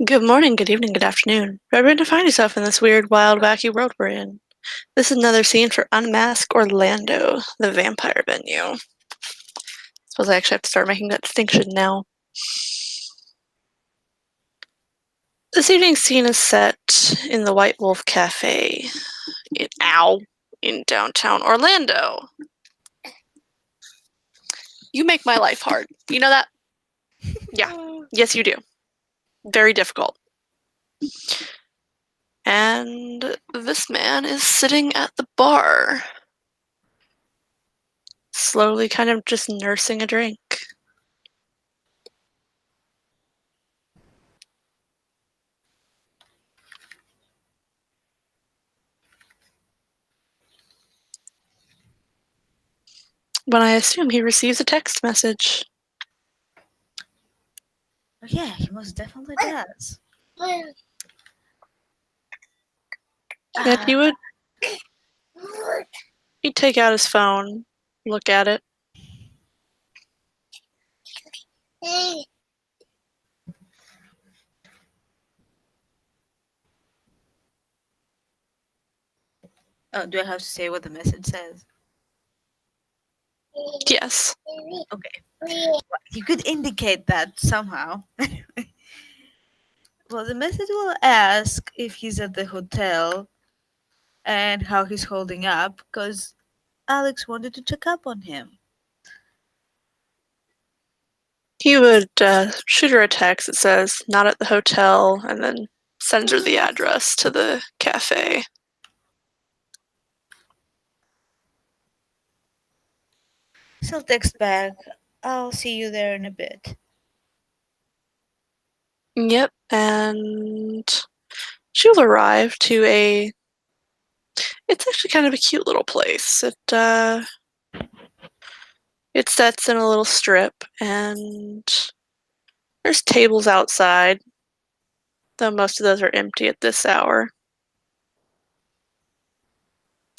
Good morning, good evening, good afternoon. Remember to find yourself in this weird, wild, wacky world we're in. This is another scene for Unmask Orlando, the vampire venue. Suppose I actually have to start making that distinction now. This evening's scene is set in the White Wolf Cafe in downtown Orlando. You make my life hard. You know that? Yeah. Yes, you do. Very difficult. And this man is sitting at the bar, slowly kind of just nursing a drink. When I assume he receives a text message. Oh, yeah, he most definitely does. And he'd take out his phone, look at it. Oh, do I have to say what the message says? Yes. Okay. Well, you could indicate that somehow. Well, the message will ask if he's at the hotel and how he's holding up, because Alex wanted to check up on him. He would shoot her a text that says, not at the hotel, and then sends her the address to the cafe. So text back, I'll see you there in a bit. Yep, and she'll arrive to it's actually kind of a cute little place. It sets in a little strip, and there's tables outside, though most of those are empty at this hour.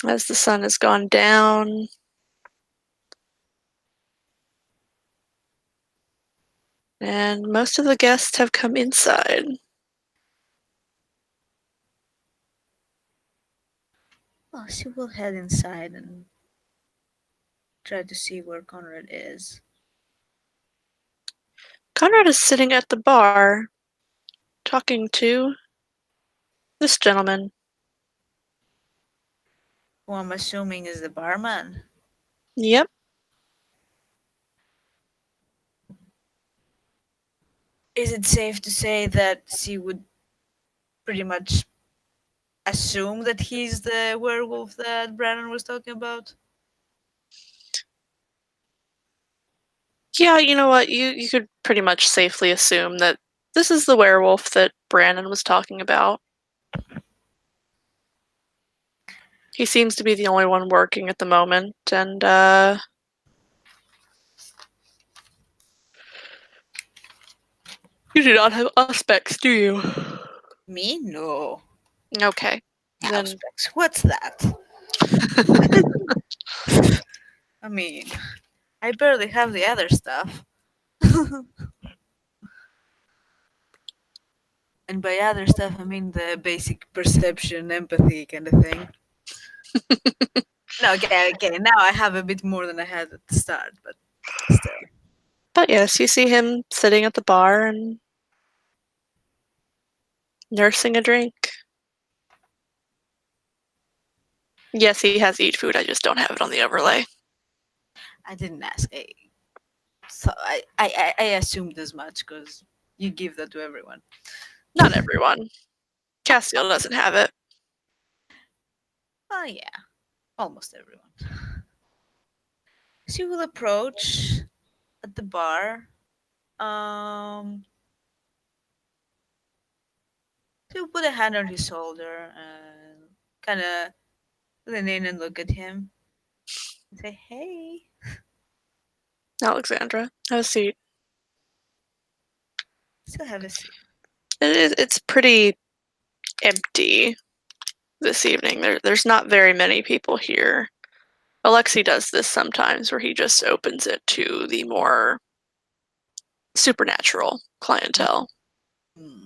As the sun has gone down, and most of the guests have come inside. Well, she will head inside and try to see where Conrad is. Conrad is sitting at the bar, talking to this gentleman. Who I'm assuming is the barman. Yep. Is it safe to say that she would pretty much assume that he's the werewolf that Brandon was talking about? Yeah, you know what? You could pretty much safely assume that this is the werewolf that Brandon was talking about. He seems to be the only one working at the moment, and you do not have aspects, do you? Me? No. Okay. Then Auspex. What's that? I mean, I barely have the other stuff. And by other stuff, I mean the basic perception, empathy kind of thing. No, okay. Now I have a bit more than I had at the start, but still. but yes, you see him sitting at the bar and nursing a drink. Yes, he has eat food, I just don't have it on the overlay. I didn't ask. So I assumed as much because you give that to everyone. Not everyone. Castiel doesn't have it. Oh, yeah. Almost everyone. She will approach at the bar. Um, she'll put a hand on his shoulder and kind of lean in and look at him and say, "Hey." Alexandra, have a seat. Still have a seat. It's pretty empty this evening. There's not very many people here. Alexi does this sometimes where he just opens it to the more supernatural clientele. Hmm.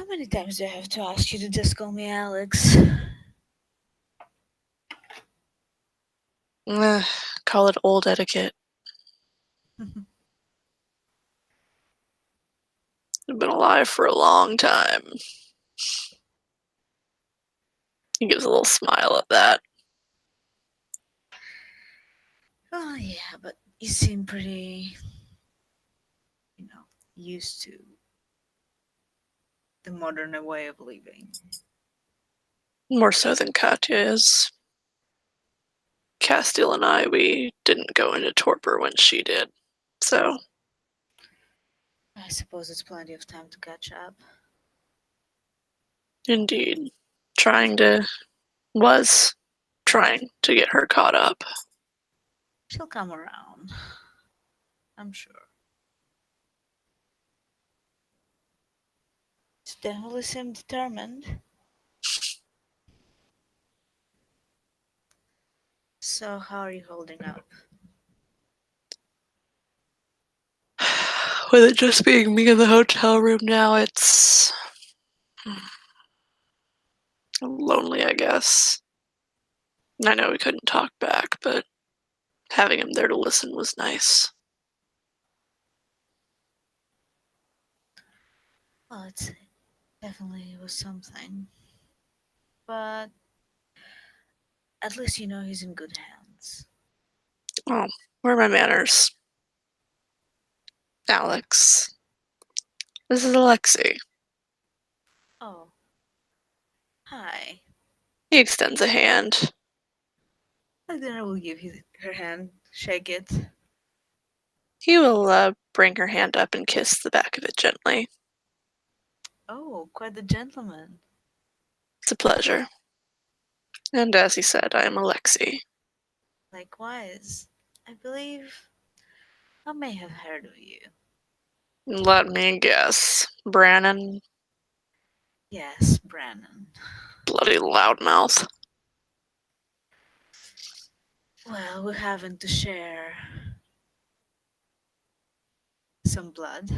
many times do I have to ask you to just call me Alex? Ugh, call it old etiquette. I've been alive for a long time. He gives a little smile at that. Oh, yeah, but you seem pretty, used to the modern way of living. More so than Katya is. Castile and I, we didn't go into torpor when she did. So, I suppose it's plenty of time to catch up. indeed. Was trying to get her caught up. She'll come around, I'm sure. She definitely seemed determined. So, how are you holding up? With it just being me in the hotel room now, it's lonely, I guess. I know we couldn't talk back, but having him there to listen was nice. Well, it definitely was something. But at least you know he's in good hands. Oh, where are my manners? Alex. This is Alexei. Oh, hi. He extends a hand. And then I will give you her hand. Shake it. He will bring her hand up and kiss the back of it gently. Oh, quite the gentleman. It's a pleasure. And as he said, I am Alexei. Likewise. I believe I may have heard of you. Let me guess. Brannon, Yes, Brannon. bloody loudmouth. Well, we're having to share some blood,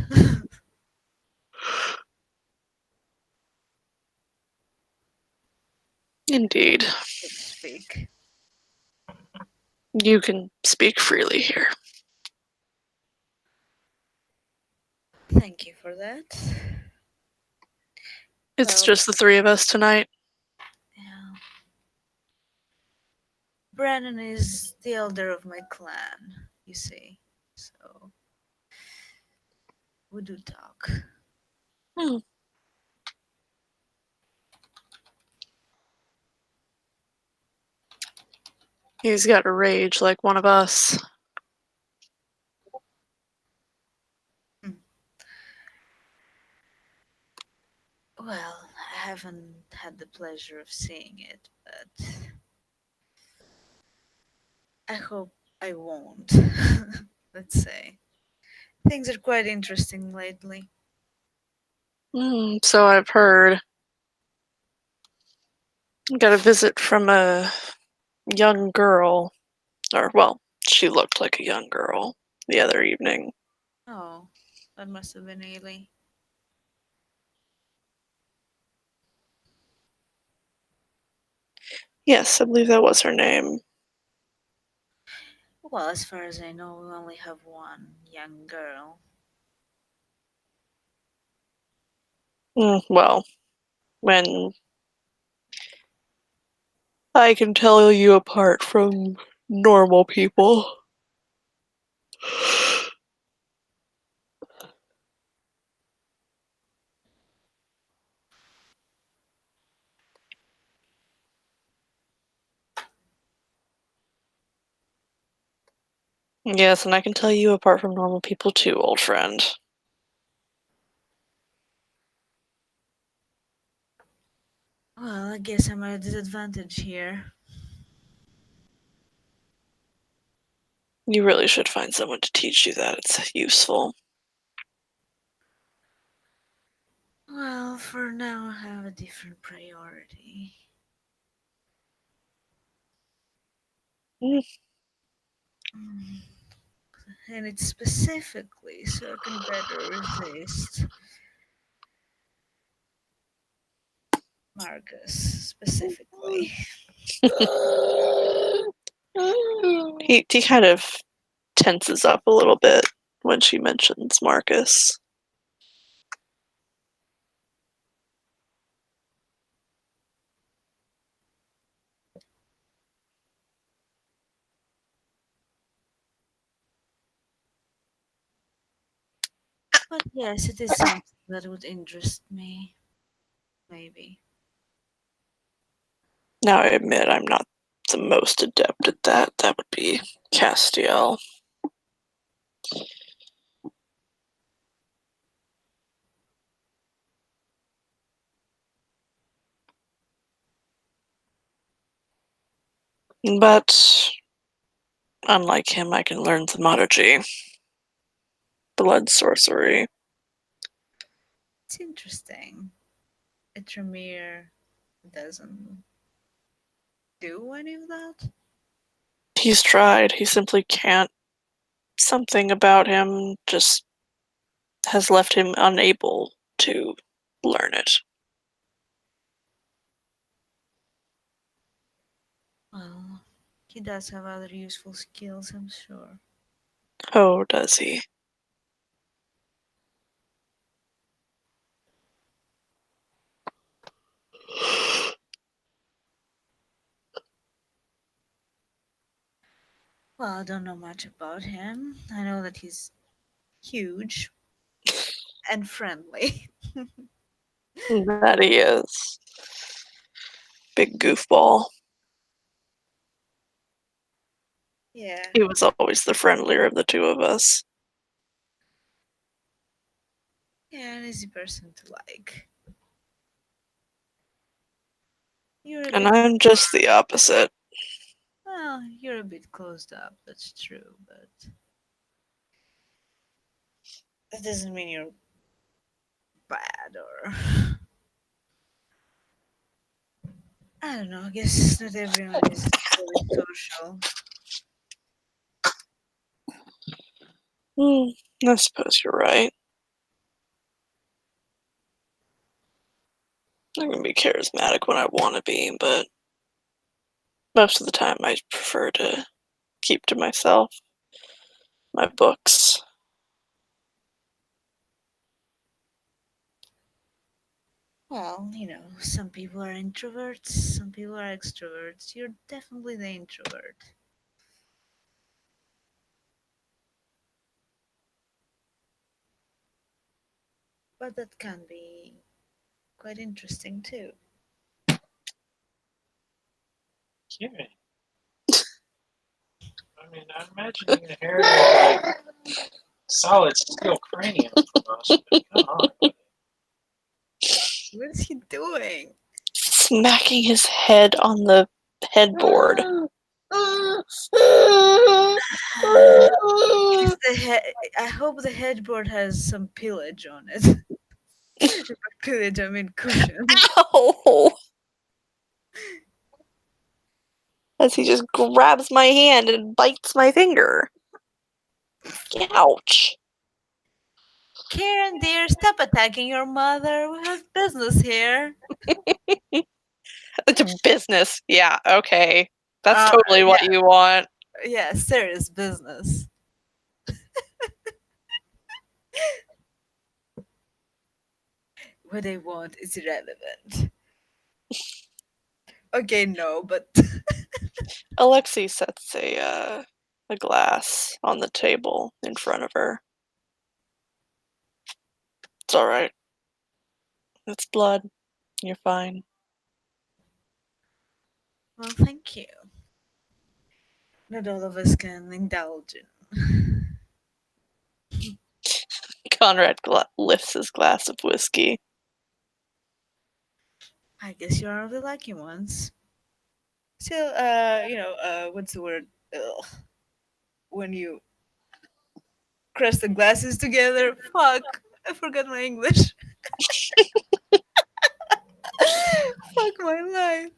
Indeed. so to speak. You can speak freely here. Thank you for that. It's Well, just the three of us tonight. yeah. Brannon is the elder of my clan, you see. So we do talk. Hmm. He's got a rage like one of us. Hmm. Well, I haven't had the pleasure of seeing it, but I hope I won't. Let's say. Things are quite interesting lately. So I've heard. Got a visit from a young girl. Or, well, she looked like a young girl the other evening. Oh, that must have been Ailey. Yes, I believe that was her name. Well, as far as I know, we only have one young girl. Well, when I can tell you apart from normal people. Yes, and I can tell you apart from normal people too, old friend. Well, I guess I'm at a disadvantage here. You really should find someone to teach you that. It's useful. Well, for now, I have a different priority. Mm, Mm. And it's specifically so I can better resist Marcus, specifically. He kind of tenses up a little bit when she mentions Marcus. But yes, it is something that would interest me. Maybe. Now I admit I'm not the most adept at that. That would be Castiel. But unlike him, I can learn Thaumaturgy, blood sorcery. It's interesting. A Tremere doesn't do any of that. He's tried. He simply can't. Something about him just has left him unable to learn it. Well, he does have other useful skills, I'm sure. Oh, does he? Well, I don't know much about him. I know that he's huge and friendly. That he is. Big goofball. Yeah. He was always the friendlier of the two of us. Yeah, an easy person to like. You're a And bit, I'm just the opposite. well, you're a bit closed up, that's true, but that doesn't mean you're bad or. I don't know, I guess not everyone is very social. Hmm, I suppose you're right. I can be charismatic when I want to be, but most of the time I prefer to keep to myself. My books. Well, some people are introverts, some people are extroverts. You're definitely the introvert. But that can be quite interesting too. Kieran, I mean, I'm imagining a hair like solid steel cranium from us, but come on. What is he doing? Smacking his head on the headboard. Is the I hope the headboard has some pillage on it. By pillage, I mean cushions. Ow! As he just grabs my hand and bites my finger. Ouch. Karen, dear, stop attacking your mother. We have business here. It's a business. Yeah, okay. That's Uh, totally what yeah, you want. yeah, serious business. What they want is irrelevant. Okay, no, but Alexei sets a glass on the table in front of her. It's alright. It's blood. You're fine. well, thank you. Not all of us can indulge in. Conrad lifts his glass of whiskey. I guess you're one of the lucky ones. Still, what's the word? Ugh. When you crush the glasses together. Fuck, I forgot my English. Fuck my life.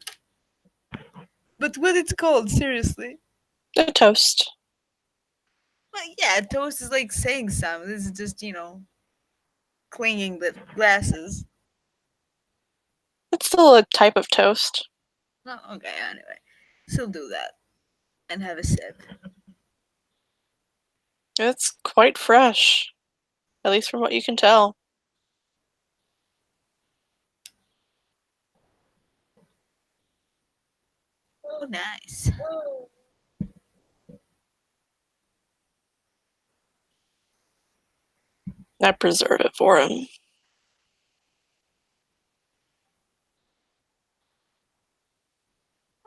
But what it's called, seriously? A toast. Well, yeah, toast is like saying something. This is just, clinging the glasses. It's still a type of toast. No, okay, anyway. Still do that. And have a sip. It's quite fresh, at least from what you can tell. Oh, nice. I preserve it for him.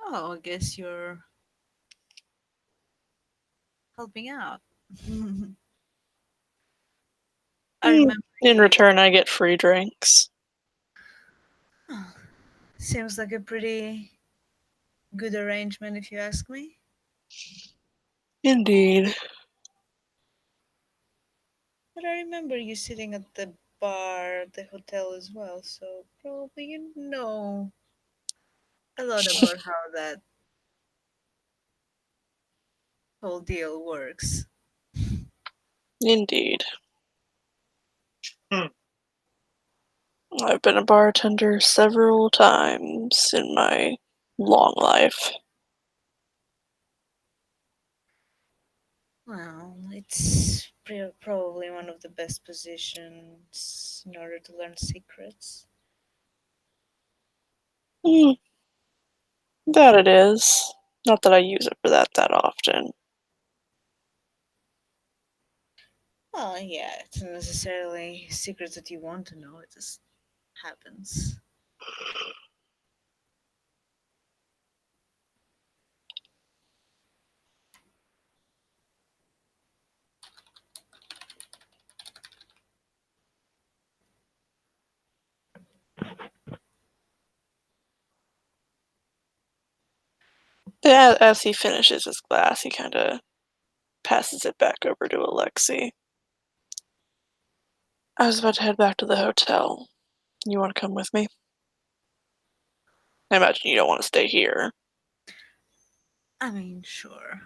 Oh, I guess you're helping out. I remember In you. return, I get free drinks. Oh, seems like a pretty good arrangement, if you ask me. Indeed. But I remember you sitting at the bar at the hotel as well, so probably you know a lot about how that whole deal works. Indeed. Hmm. I've been a bartender several times in my long life. Well, it's probably one of the best positions in order to learn secrets. Hmm, that it is. Not that I use it for that often. Well, yeah, it's not necessarily secrets that you want to know, it just happens. As he finishes his glass, he kind of passes it back over to Alexi. I was about to head back to the hotel. You want to come with me? I imagine you don't want to stay here. I mean, sure.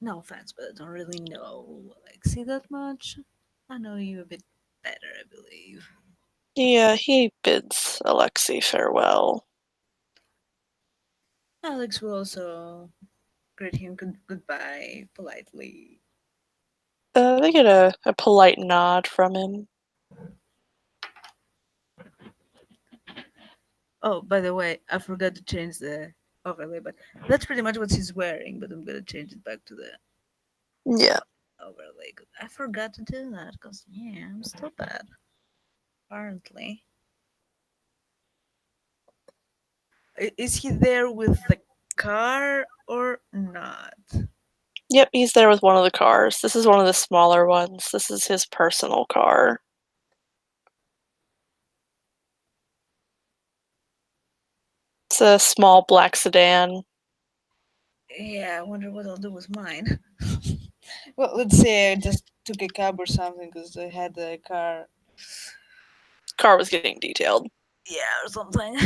No offense, but I don't really know Alexi that much. I know you a bit better, I believe. Yeah, he bids Alexi farewell. Alex will also greet him goodbye politely. They get a polite nod from him. Oh, by the way, I forgot to change the overlay, but that's pretty much what she's wearing. But I'm gonna change it back to the Yeah. overlay. I forgot to do that because yeah, I'm still bad. Apparently, is he there with the car or not? Yep, he's there with one of the cars. This is one of the smaller ones. This is his personal car. It's a small black sedan. Yeah, I wonder what I'll do with mine. Well, let's say I just took a cab or something because I had the car. Car was getting detailed. Yeah, or something.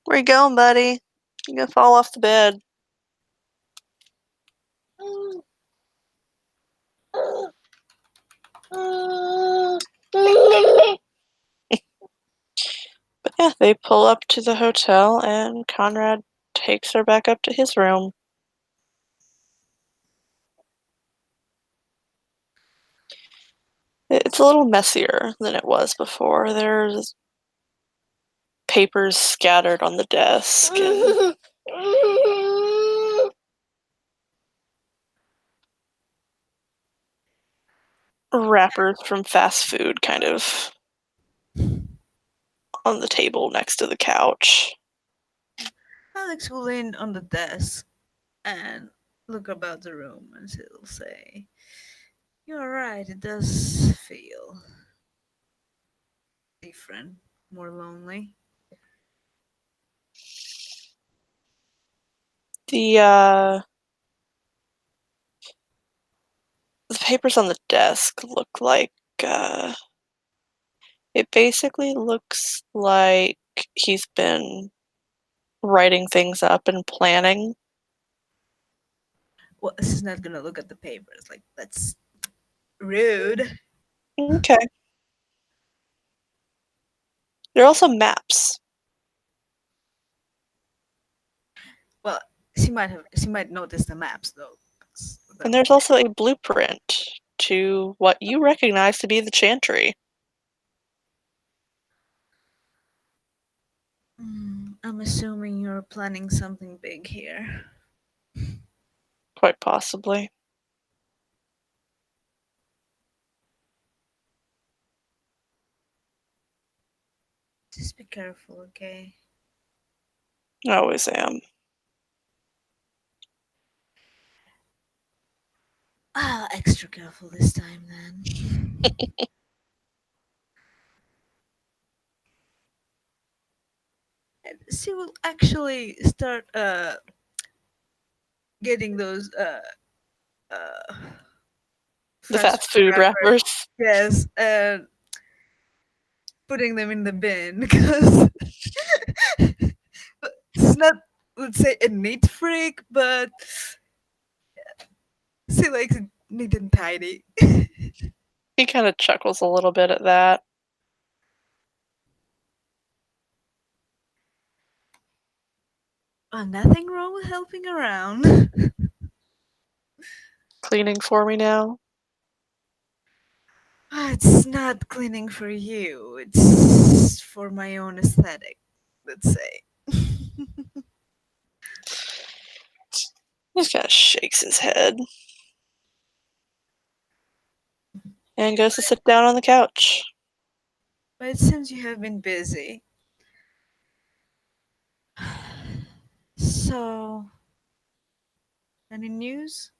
Where you going, buddy? You gonna fall off the bed. But yeah, they pull up to the hotel and Conrad takes her back up to his room. It's a little messier than it was before. There's papers scattered on the desk and wrappers from fast food kind of on the table next to the couch. Alex will lean on the desk and look about the room and she'll say, "You're right, it does feel different, more lonely." The the papers on the desk look like it basically looks like he's been writing things up and planning. Well, she's not gonna look at the papers. Like, that's rude. Okay. There are also maps, Well, she might notice the maps though. and there's also a blueprint to what you recognize to be the chantry. I'm assuming you're planning something big here. Quite possibly. Just be careful, okay? I always am. Ah, extra careful this time then. And she will actually start getting those uh The fast fast food food wrappers. wrappers. Yes, and putting them in the bin because it's not, let's say, a neat freak, but she likes it neat and tidy. He kind of chuckles a little bit at that. Nothing wrong with helping around. Cleaning for me now. It's not cleaning for you. It's for my own aesthetic, let's say. He just kind of shakes his head and goes to sit down on the couch. But it seems you have been busy. So, any news?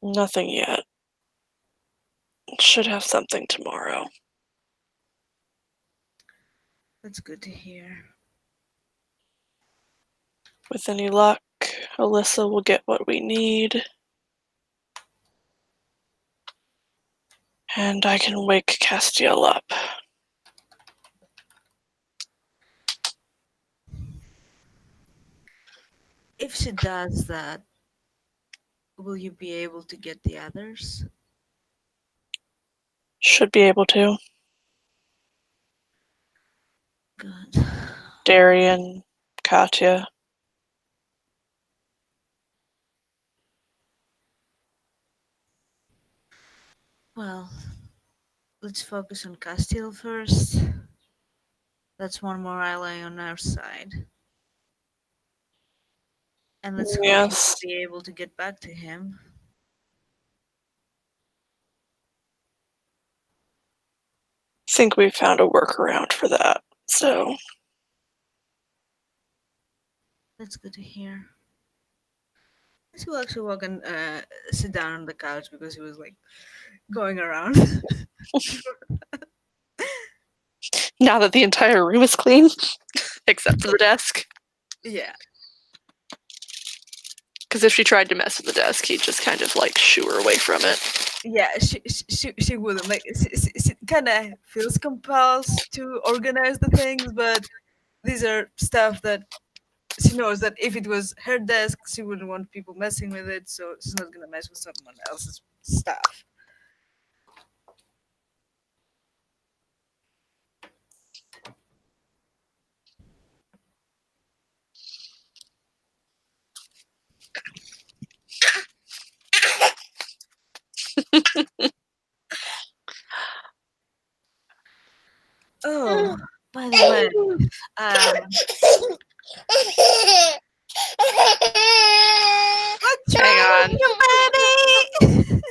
Nothing yet. Should have something tomorrow. That's good to hear. With any luck, Alyssa will get what we need. And I can wake Castiel up. If she does that, will you be able to get the others? Should be able to. Good. Darian, Katya. Well, let's focus on Castile first. That's one more ally on our side. And let's hope we'll Yes. be able to get back to him. Think we found a workaround for that. So, That's good to hear. He will actually walk and sit down on the couch because he was like going around. now that the entire room is clean, except for the desk. Yeah. Because if she tried to mess with the desk, he'd just kind of like shoo her away from it. Yeah, she wouldn't. Like, she kind of feels compelled to organize the things, but these are stuff that she knows that if it was her desk, she wouldn't want people messing with it, so she's not gonna mess with someone else's stuff. Oh, by the way, um, what's Hang wrong with on. you, baby?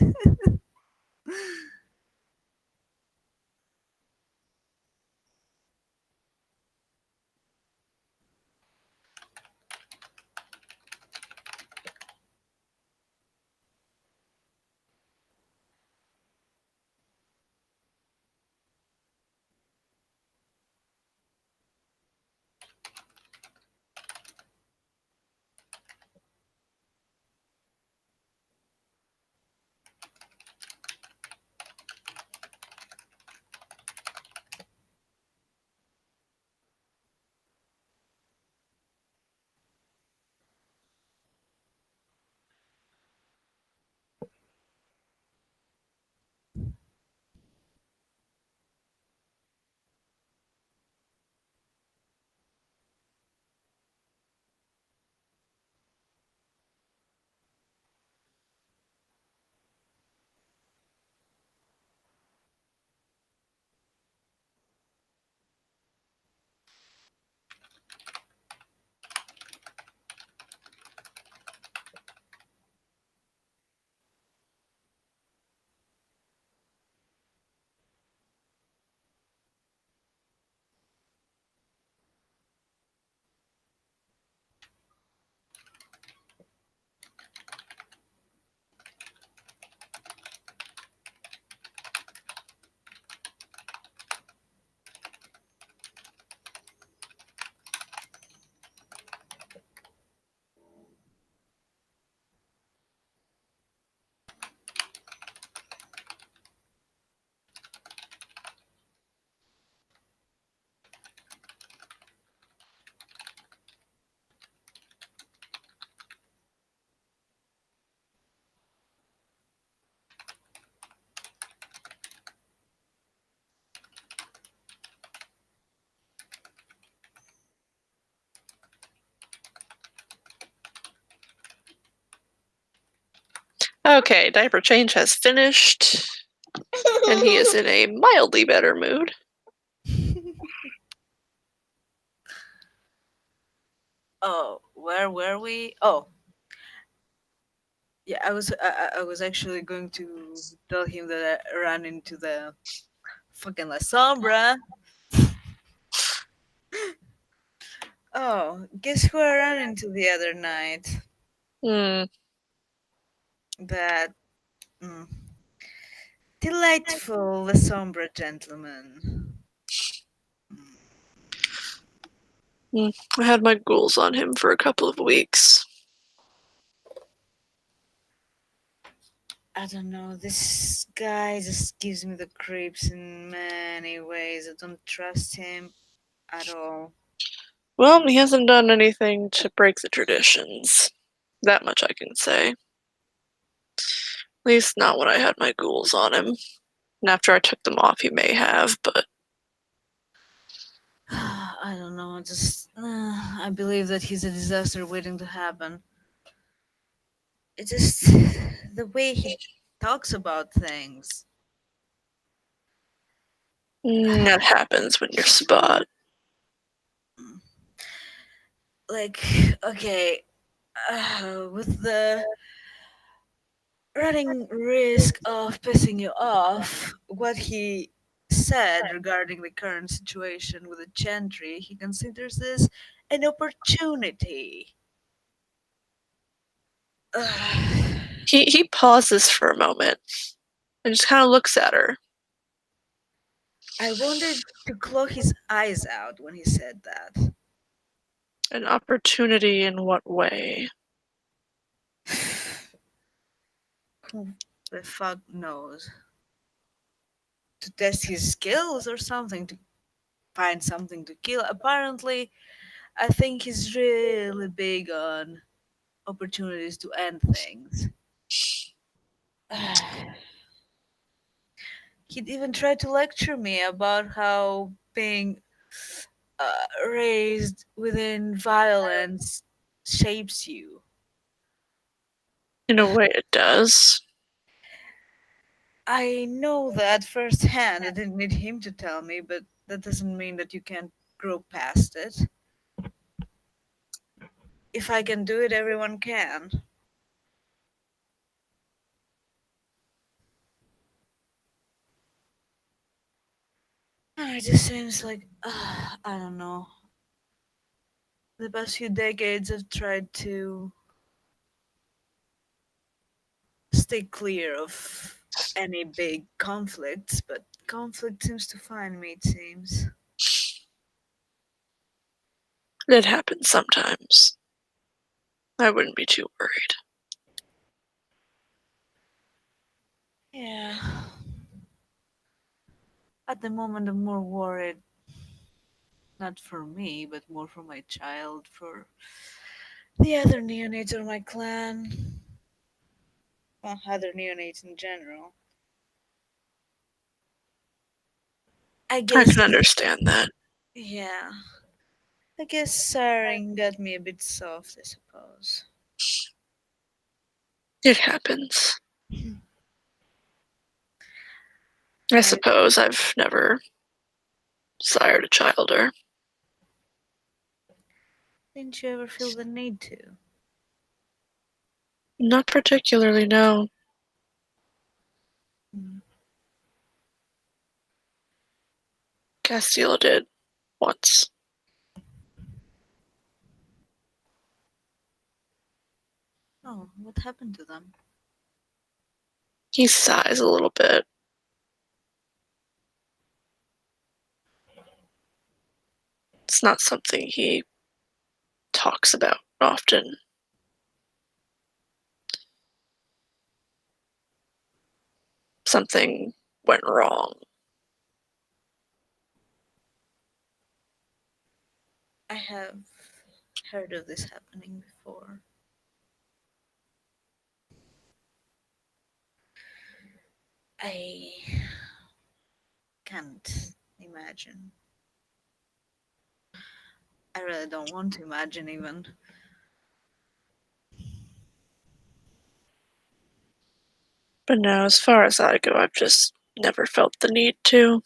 Okay, diaper change has finished, and he is in a mildly better mood. Oh, where were we? Oh, yeah. I was actually going to tell him that I ran into the fucking La Sombra. Oh, guess who I ran into the other night? Hmm. That mm, delightful La Sombra gentleman. I had my ghouls on him for a couple of weeks. I don't know. This guy just gives me the creeps in many ways. I don't trust him at all. Well, he hasn't done anything to break the traditions. That much I can say. At least not when I had my ghouls on him. And after I took them off, he may have, but I don't know. Just I believe that he's a disaster waiting to happen. It's just the way he talks about things. that happens when you're spot. Like, okay, with the running risk of pissing you off, what he said regarding the current situation with the gentry, he considers this an opportunity. Ugh. He pauses for a moment and just kind of looks at her. I wanted to claw his eyes out when he said that. An opportunity in what way? Who the fuck knows? To test his skills or something, to find something to kill. Apparently, I think he's really big on opportunities to end things. He'd even tried to lecture me about how being raised within violence shapes you. In a way, it does. I know that firsthand. I didn't need him to tell me, but that doesn't mean that you can't grow past it. If I can do it, everyone can. It just seems like, I don't know. The past few decades, I've tried to stay clear of any big conflicts, but conflict seems to find me, it seems. It happens sometimes. I wouldn't be too worried. Yeah. At the moment, I'm more worried, not for me, but more for my child, for the other neonates of my clan, well, other neonates in general. I I guess, can understand that. yeah. I guess siren got me a bit soft, I suppose. It happens. I I suppose I've never sired a child or. didn't you ever feel the need to? Not particularly, no. Mm. Castiel did once. Oh, what happened to them? He sighs a little bit. It's not something he talks about often. Something went wrong. I have heard of this happening before. I can't imagine. I really don't want to imagine even. But no, as far as I go, I've just never felt the need to.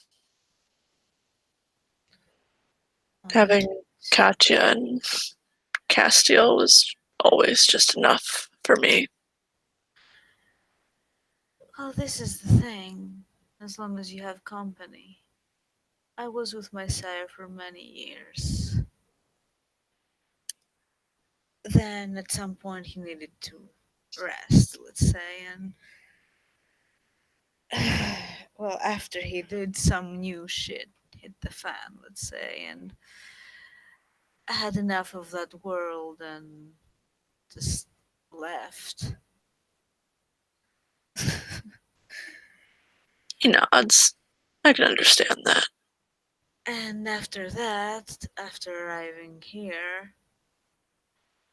Having Katya and Castiel was always just enough for me. Well, this is the thing. As long as you have company. I was with my sire for many years. Then at some point he needed to rest, let's say, and well, after he did, some new shit hit the fan, let's say, and I had enough of that world and just left. He nods. I can understand that. And after that, after arriving here,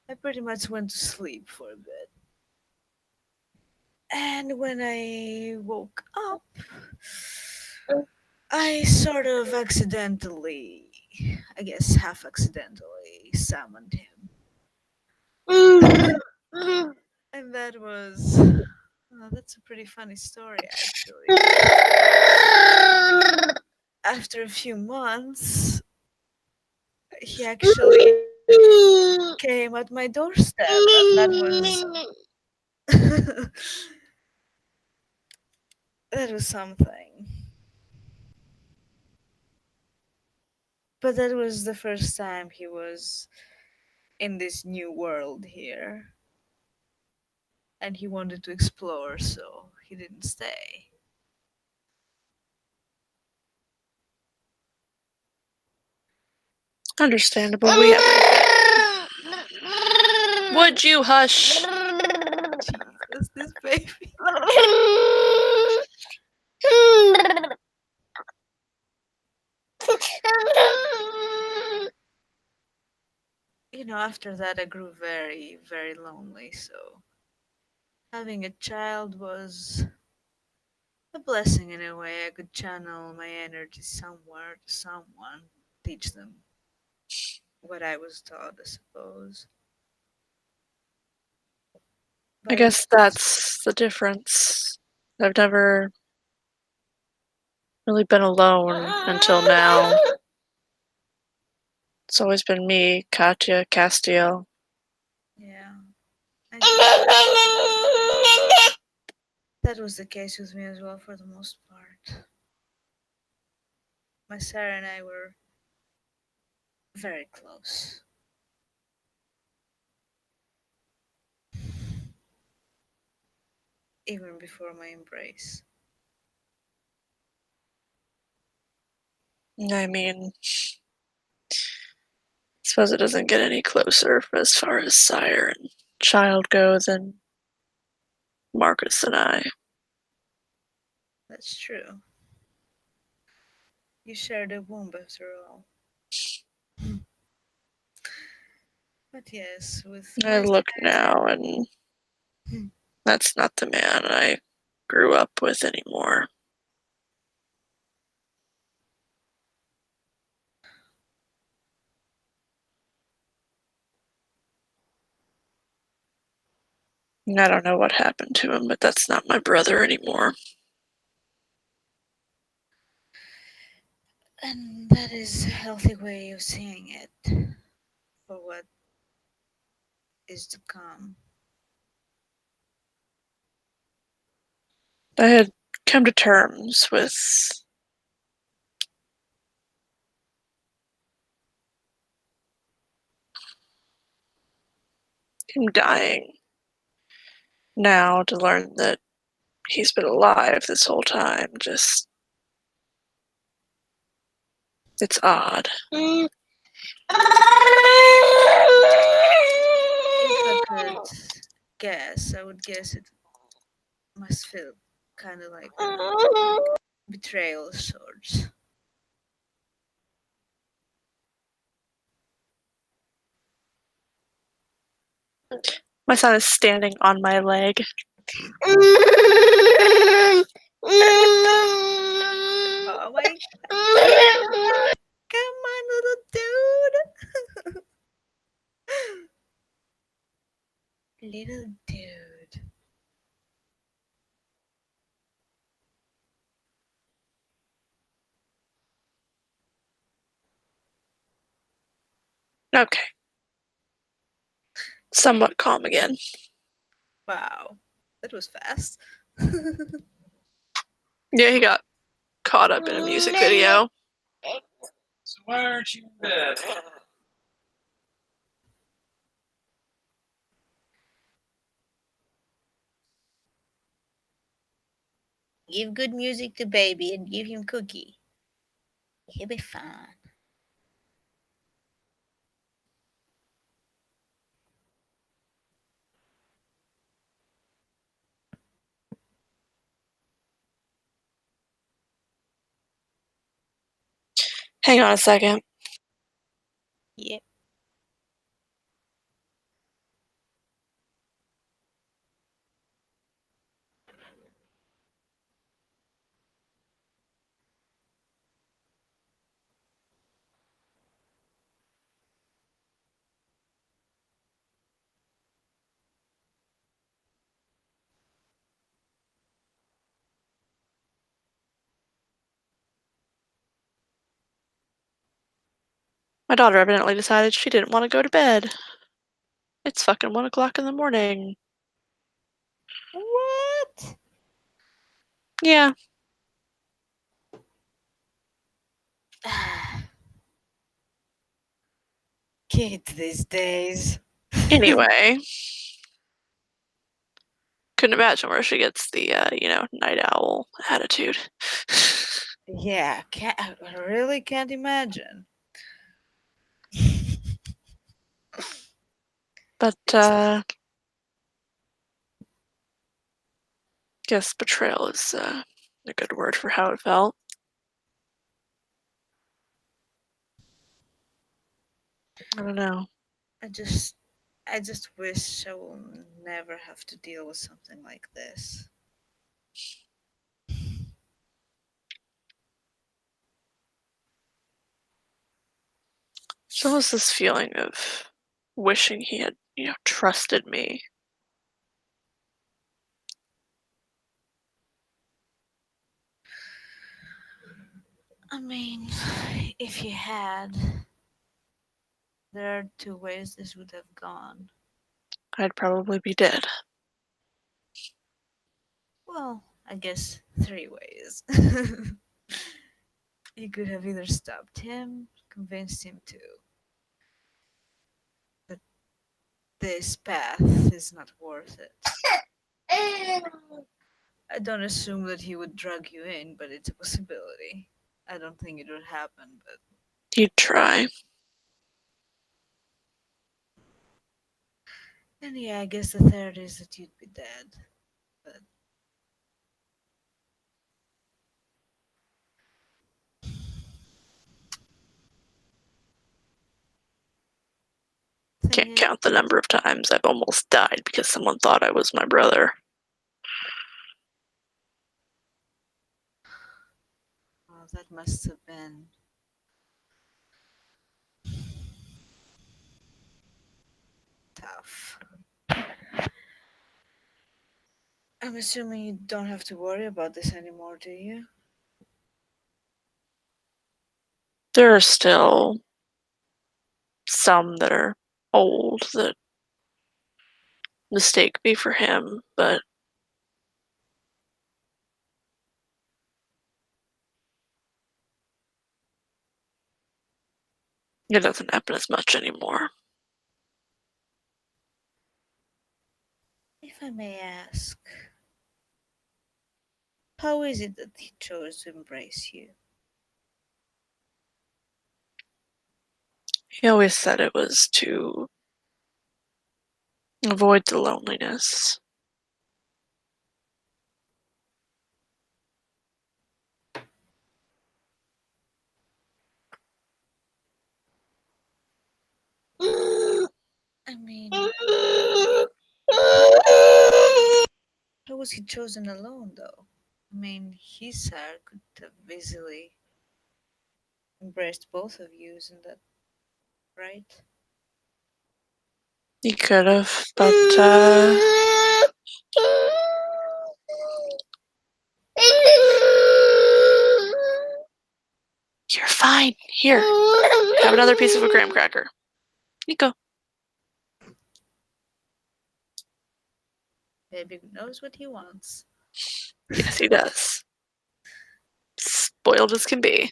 I pretty much went to sleep for a bit. And when I woke up, I sort of accidentally, I guess half accidentally, summoned him. And that was. Oh, that's a pretty funny story, actually. After a few months, he actually came at my doorstep, and that was. That was something. But that was the first time he was in this new world here. And he wanted to explore, so he didn't stay. Understandable. We haven't. Would you hush? Jesus, this baby. You know, after that, I grew very, very lonely, so having a child was a blessing in a way. I could channel my energy somewhere to someone, teach them what I was taught, I suppose. I But it guess that's the difference. I've never really been alone until now. It's always been me, Katya, Castiel. yeah, I think that was the case with me as well for the most part. My Sarah and I were very close. Even before my embrace. I mean, I suppose it doesn't get any closer as far as sire and child go than Marcus and I. That's true. You shared a womb after all. But yes, with I my look now, and that's not the man I grew up with anymore. And I don't know what happened to him, but that's not my brother anymore. and that is a healthy way of seeing it for what is to come. I had come to terms with him dying. Now to learn that he's been alive this whole time, just it's odd. If I could guess, I would guess it must feel kind of like betrayal of sorts. My son is standing on my leg. Oh my god! Come on, little dude! Little dude. somewhat calm again. Wow, that was fast. Yeah, he got caught up in a music video. So why aren't you in bed? Give good music to baby and give him cookie. He'll be fine. Hang on a second. Yep. My daughter evidently decided she didn't want to go to bed. It's fucking 1 o'clock in the morning. What? Yeah. Kids these days. Anyway. Couldn't imagine where she gets the, night owl attitude. Yeah, I really can't imagine. But, guess betrayal is a good word for how it felt. I don't know. I just wish I will never have to deal with something like this. It's almost this feeling of wishing he had, trusted me. I mean, if you had, there are two ways this would have gone. I'd probably be dead. Well, I guess three ways. You could have either stopped him, convinced him to, but this path is not worth it. I don't assume that he would drag you in, but it's a possibility. I don't think it would happen, but You'd try. and yeah, I guess the third is that you'd be dead. But thing Can't is, count the number of times I've almost died because someone thought I was my brother. well, that must have been tough. I'm assuming you don't have to worry about this anymore, do you? There are still some that are old that mistake me for him, but it doesn't happen as much anymore. If I may ask, how is it that he chose to embrace you? He always said it was to avoid the loneliness. I mean, how was he chosen alone, though? I mean, his sire could have easily embraced both of you, isn't that right? He could have, but you're fine. Here, have another piece of a graham cracker. Nico. Baby knows what he wants. Yes, he does. Spoiled as can be.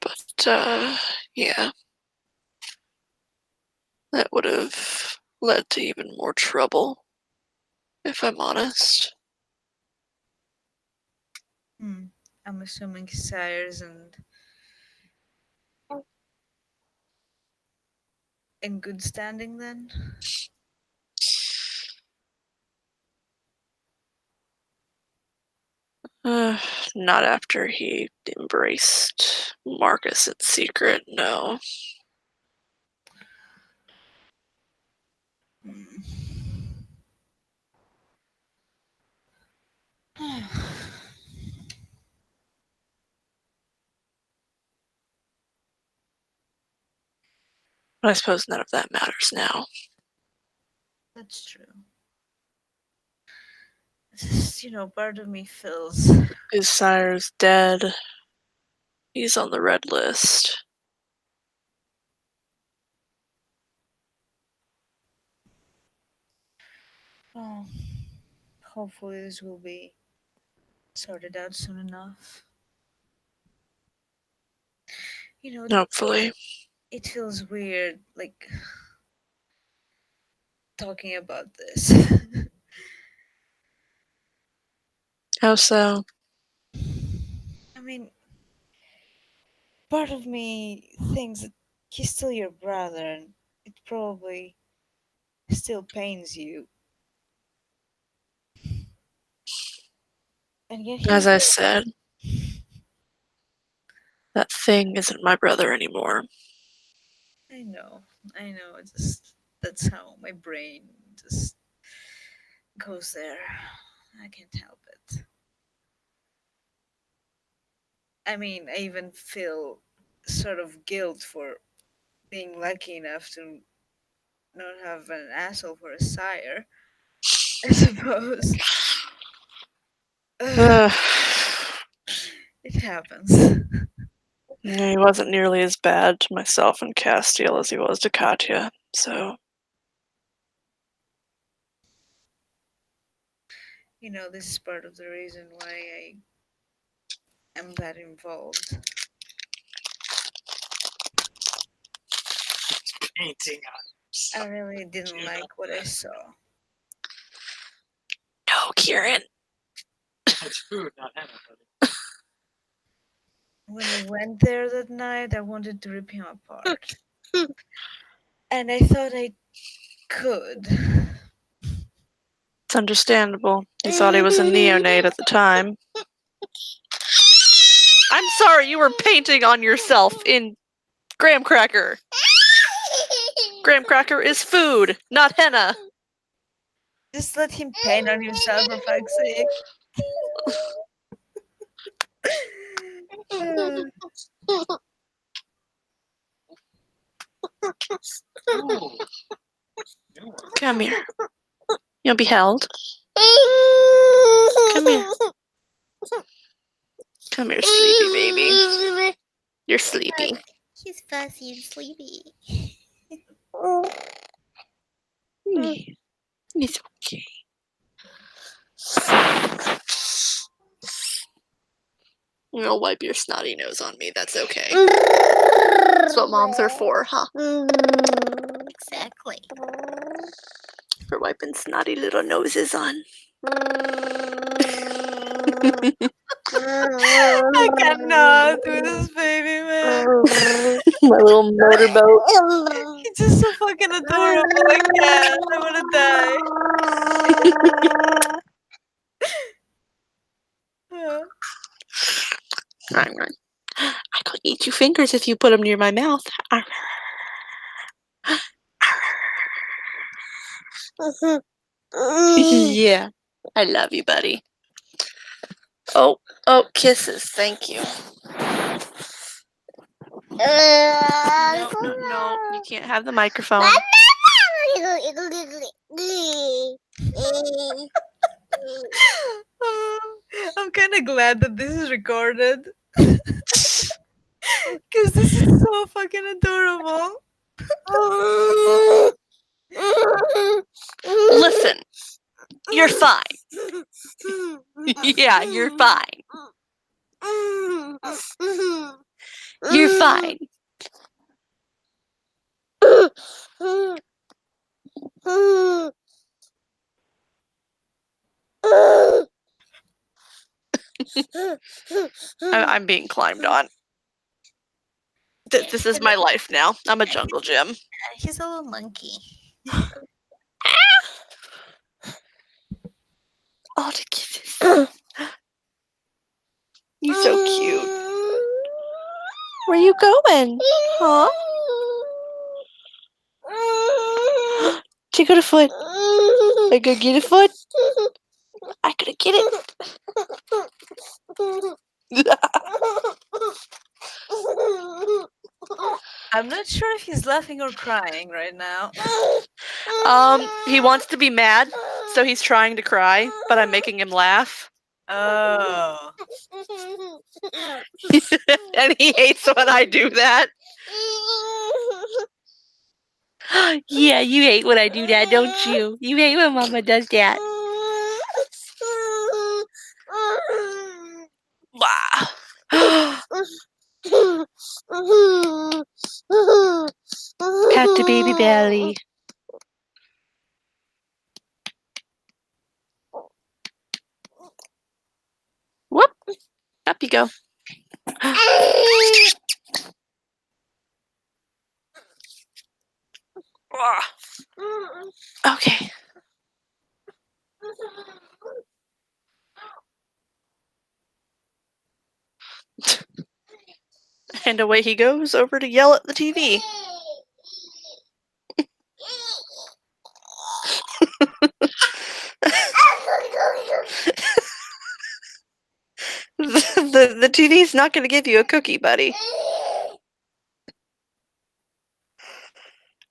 But, yeah. That would have led to even more trouble, if I'm honest. I'm assuming sires and in good standing then. Not after he embraced Marcus in secret, no. But I suppose none of that matters now. That's true. It's just, part of me feels. His sire's dead. He's on the red list. Oh, hopefully this will be sorted out soon enough. Hopefully. It feels weird, like talking about this. How so? I mean, part of me thinks that he's still your brother, and it probably still pains you. And yet As he's I dead. said, that thing isn't my brother anymore. I know. It's just that's how my brain just goes there. I can't help it. I mean, I even feel sort of guilt for being lucky enough to not have an asshole for a sire, I suppose. Ugh. It happens. He wasn't nearly as bad to myself and Castiel as he was to Katya, so. This is part of the reason why I am that involved. Painting on I really didn't like what I saw. No, Kieran. It's food, not henna, buddy. When he went there that night, I wanted to rip him apart. And I thought I could. It's understandable. You thought he was a neonate at the time. I'm sorry, you were painting on yourself in graham cracker. Graham cracker is food, not henna. Just let him paint on himself for fuck's sake. Ooh. New one. Come here. You'll be held. Come here. Come here, sleepy baby. You're sleepy. He's fussy and sleepy. It's okay. You'll wipe your snotty nose on me. That's okay. That's what moms are for, huh? Exactly. For wiping snotty little noses on. I cannot with this baby, man. My little motorboat. He's just so fucking adorable. I can't. I wanna die. I could eat your fingers if you put them near my mouth. Yeah. I love you, buddy. Oh, kisses. Thank you. No, you can't have the microphone. I'm kind of glad that this is recorded. Because this is so fucking adorable. Listen, you're fine. Yeah, you're fine. You're fine. I'm being climbed on. This is my life now. I'm a jungle gym. He's a little monkey. All the kisses. You're so cute. Where you going? Huh? Did you go to foot? I go get a foot? I gotta get it. I'm not sure if he's laughing or crying right now. He wants to be mad, so he's trying to cry, but I'm making him laugh. Oh. And he hates when I do that. Yeah, you hate when I do that, don't you? You hate when Mama does that. Wow. Pat the baby belly. Whoop. Up you go. Okay. And away he goes over to yell at the TV. The TV's not going to give you a cookie, buddy.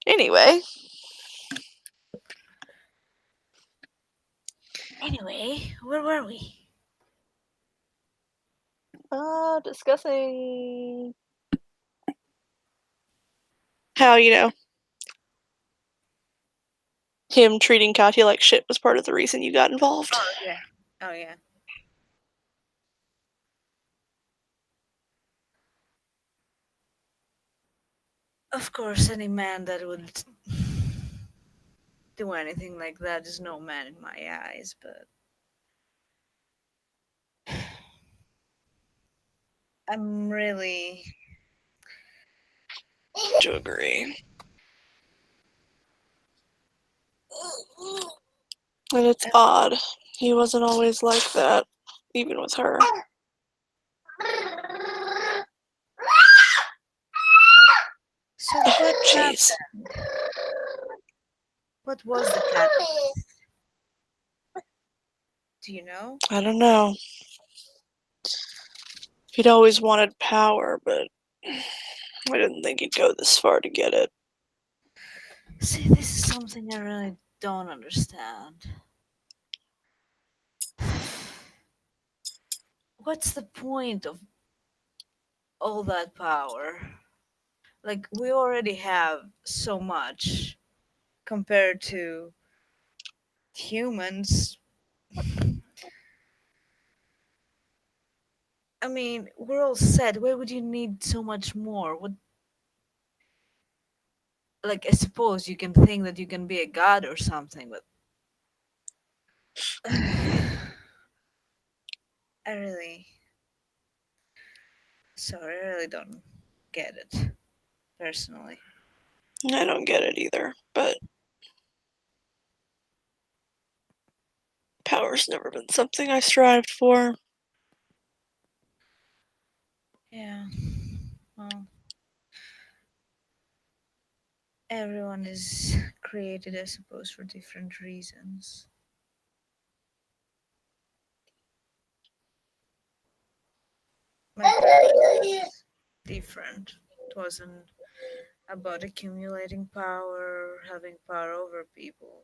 Anyway. Anyway, where were we? Discussing how, him treating Katya like shit was part of the reason you got involved. Oh, yeah. Oh, yeah. Of course, any man that would do anything like that is no man in my eyes, but I'm really... To agree. And it's odd. He wasn't always like that, even with her. So what Jeez. happened? What was the catalyst? Do you know? I don't know. He'd always wanted power, but I didn't think he'd go this far to get it. See, this is something I really don't understand. What's the point of all that power? Like, we already have so much compared to humans. I mean, we're all set. Why would you need so much more? What? Like, I suppose you can think that you can be a god or something, but I really, sorry, I really don't get it personally. I don't get it either, but power's never been something I strived for. Yeah. Well, everyone is created, I suppose, for different reasons. My purpose was different. It wasn't about accumulating power, having power over people.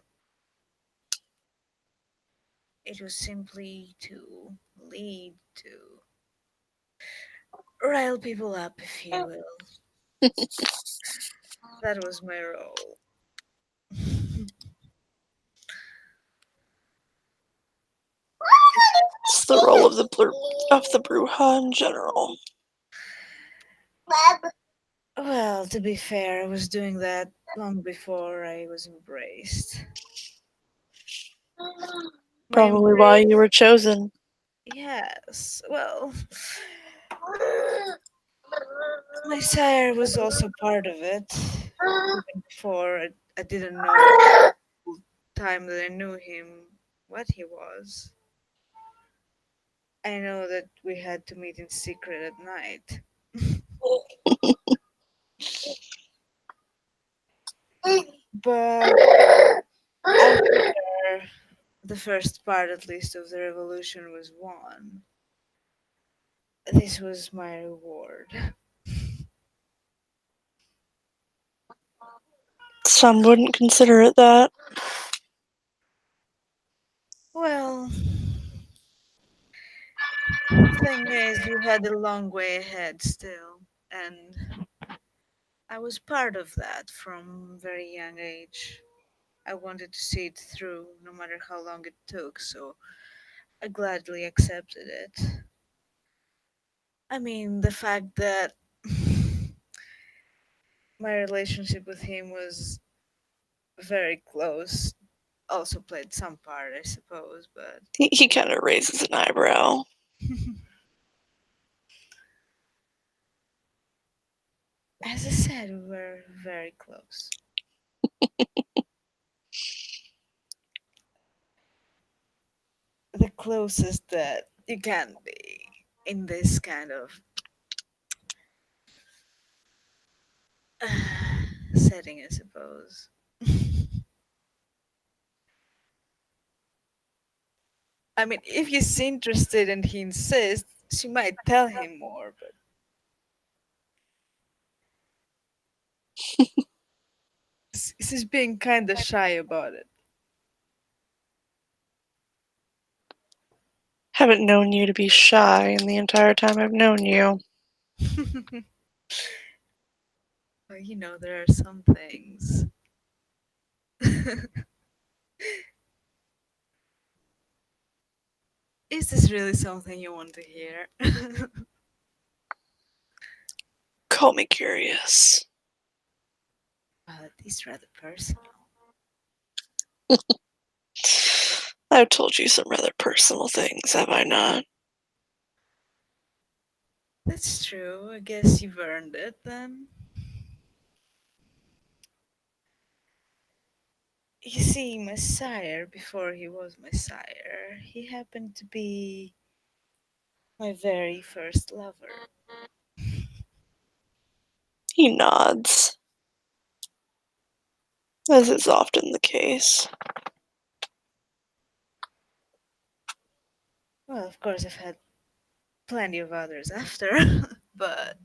It was simply to lead, to rile people up, if you will. That was my role. It's the role of the Bruja in general. Well, to be fair, I was doing that long before I was embraced. My Probably why embrace, you were chosen. yes. Well, my sire was also part of it. Even before I didn't know the time that I knew him what he was. I know that we had to meet in secret at night. But after the first part, at least, of the revolution was won, this was my reward. Some wouldn't consider it that. Well, the thing is, you had a long way ahead still, and I was part of that from very young age. I wanted to see it through, no matter how long it took, so I gladly accepted it. I mean, the fact that my relationship with him was very close also played some part, I suppose, but He kind of raises an eyebrow. as I said, we were very close. The closest that you can be in this kind of setting, I suppose. I mean, if he's interested and he insists, she might tell him more, but she's being kind of shy about it. Haven't known you to be shy in the entire time I've known you. Well, you know, there are some things. Is this really something you want to hear? Call me curious. Well, it is rather personal. I've told you some rather personal things, have I not? That's true. I guess you've earned it then. You see, my sire, before he was my sire, he happened to be my very first lover. He nods, as is often the case. Well, of course, I've had plenty of others after, but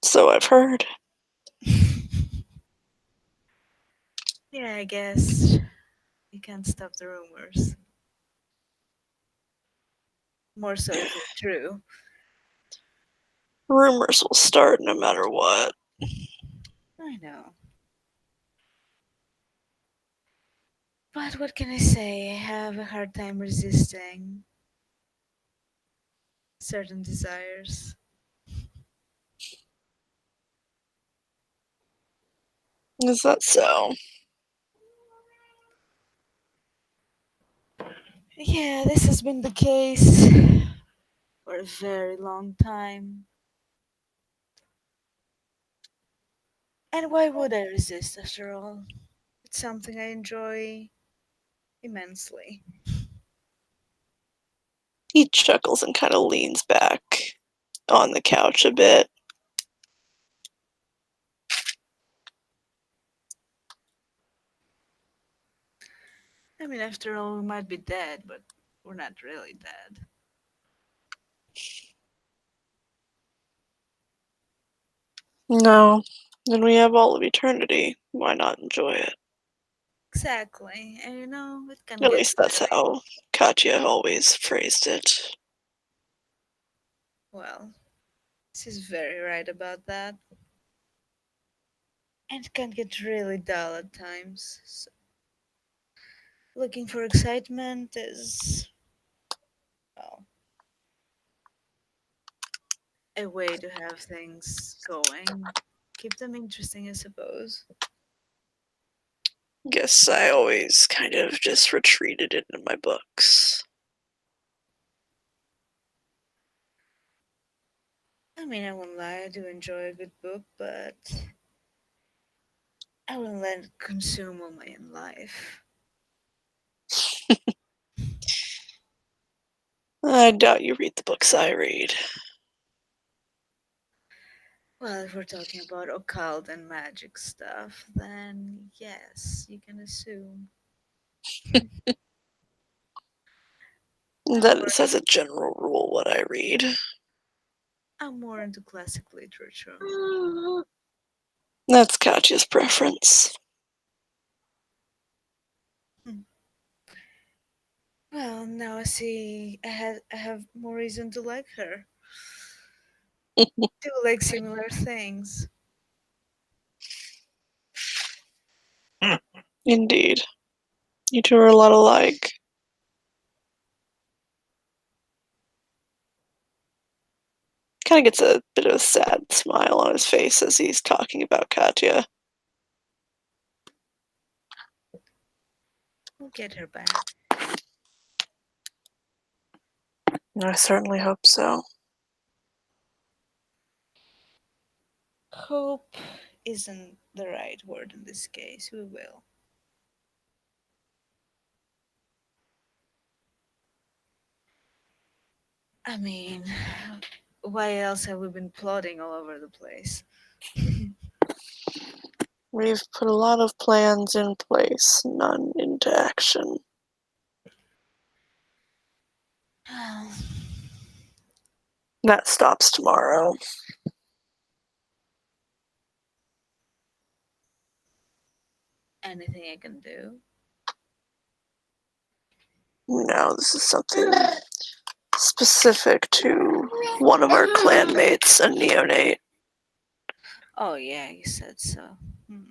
So I've heard. yeah, I guess you can't stop the rumors. More so if they're true. Rumors will start no matter what. I know. But what can I say? I have a hard time resisting certain desires. Is that so? Yeah, this has been the case for a very long time. And why would I resist after all? It's something I enjoy immensely. He chuckles and kind of leans back on the couch a bit. I mean, after all, we might be dead, but we're not really dead. No. Then we have all of eternity. Why not enjoy it? Exactly. And you know, it can At get least that's very how Katya always phrased it. well. She's very right about that. and it can get really dull at times. So looking for excitement is, well, a way to have things going. Keep them interesting, I suppose. Guess I always kind of just retreated into my books. I mean, I won't lie, I do enjoy a good book, but I wouldn't let it consume all my life. I doubt you read the books I read. Well, if we're talking about occult and magic stuff, then yes, you can assume. That is as a general rule what I read. I'm more into classic literature. That's Katya's preference. Well, now I see I have more reason to like her. To like similar things. Indeed. You two are a lot alike. Kind of gets a bit of a sad smile on his face as he's talking about Katya. We'll get her back. I certainly hope so. Hope isn't the right word in this case. We will. I mean, why else have we been plotting all over the place? We've put a lot of plans in place, none into action. That stops tomorrow. Anything I can do? No, this is something specific to one of our clanmates, a neonate. Oh yeah, you said so. Hmm.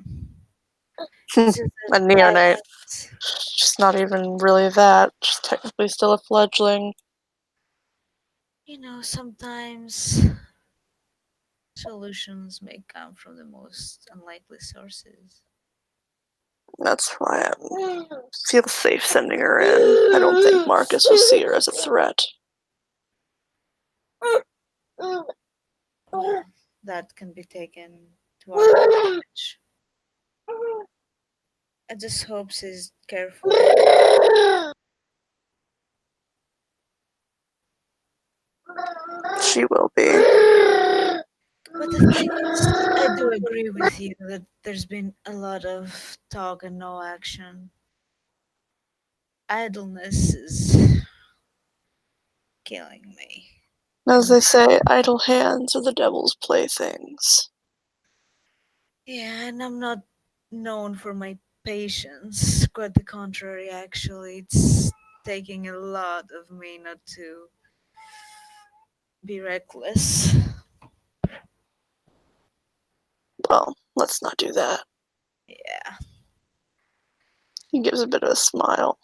A It's just that neonate. violence, She's not even really that. She's technically still a fledgling. sometimes solutions may come from the most unlikely sources. That's why I feel safe sending her in. I don't think Marcus will see her as a threat. Well, that can be taken to our advantage. I just hope she's careful. She will be. But the thing is, I do agree with you that there's been a lot of talk and no action. Idleness is killing me. As they say, idle hands are the devil's playthings. Yeah, and I'm not known for my patience. Quite the contrary, actually. It's taking a lot of me not to be reckless. Well, let's not do that. Yeah. He gives a bit of a smile.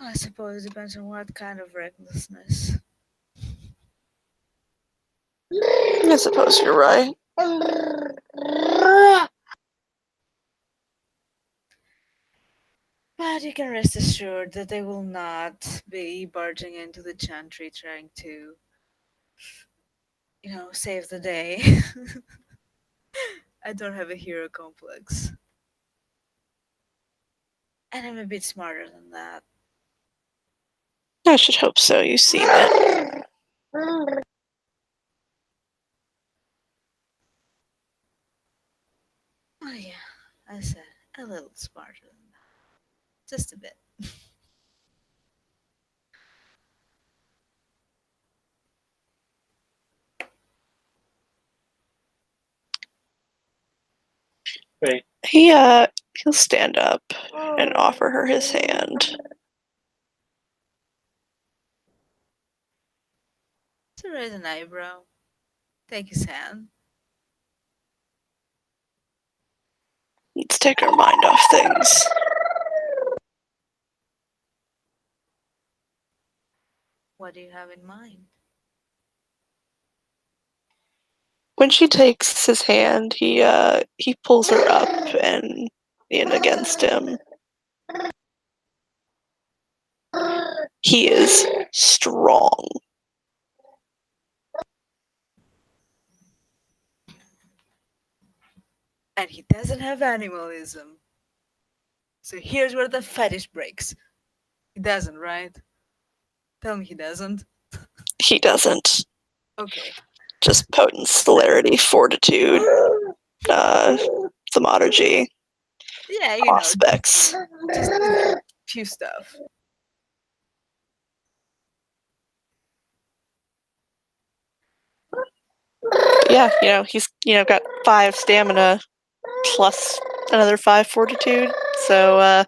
I suppose it depends on what kind of recklessness. I suppose you're right. But you can rest assured that they will not be barging into the chantry trying to, save the day. I don't have a hero complex. And I'm a bit smarter than that. I should hope so. You seem it. Oh, yeah, I said a little smarter than that. Just a bit. Wait, He'll stand up and offer her his hand. To raise an eyebrow. Thank you, Sam. Let's take our mind off things. What do you have in mind? When she takes his hand, he pulls her up and in against him. He is strong. And he doesn't have animalism. So here's where the fetish breaks. He doesn't, right? Tell me he doesn't. He doesn't. Okay. Just potent celerity, fortitude, thaumaturgy, Yeah, you know, aspects. just few stuff. Yeah, he's got 5 stamina plus another 5 fortitude. So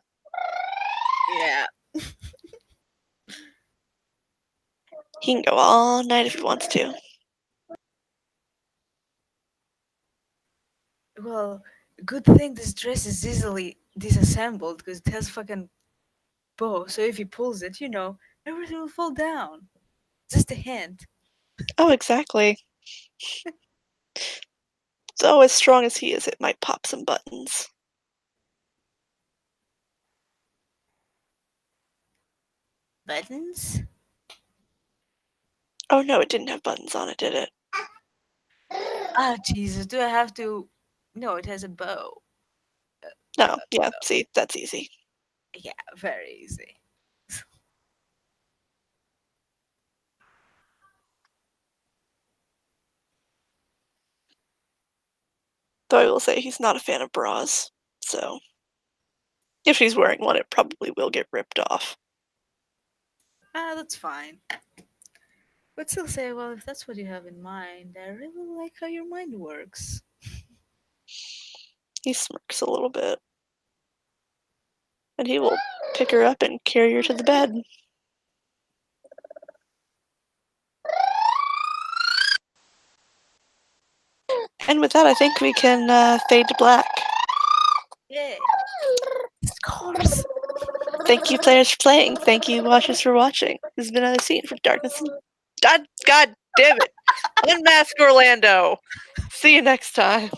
Yeah. he can go all night if he wants to. Well, good thing this dress is easily disassembled because it has fucking bow. So if he pulls it, everything will fall down. Just a hint. Oh, exactly. So as strong as he is, it might pop some buttons. Buttons? Oh no, it didn't have buttons on it, did it? Ah, Jesus. Do I have to? No, it has a bow. No, yeah, see, that's easy. Yeah, very easy. Though I will say he's not a fan of bras, so if she's wearing one, it probably will get ripped off. Ah, that's fine. But still say, well, if that's what you have in mind, I really like how your mind works. He smirks a little bit. And he will pick her up and carry her to the bed. And with that, I think we can fade to black. Yeah. Scores. Thank you, players, for playing. Thank you, watchers, for watching. This has been another scene from Darkness. God damn it! Unmask Orlando! See you next time.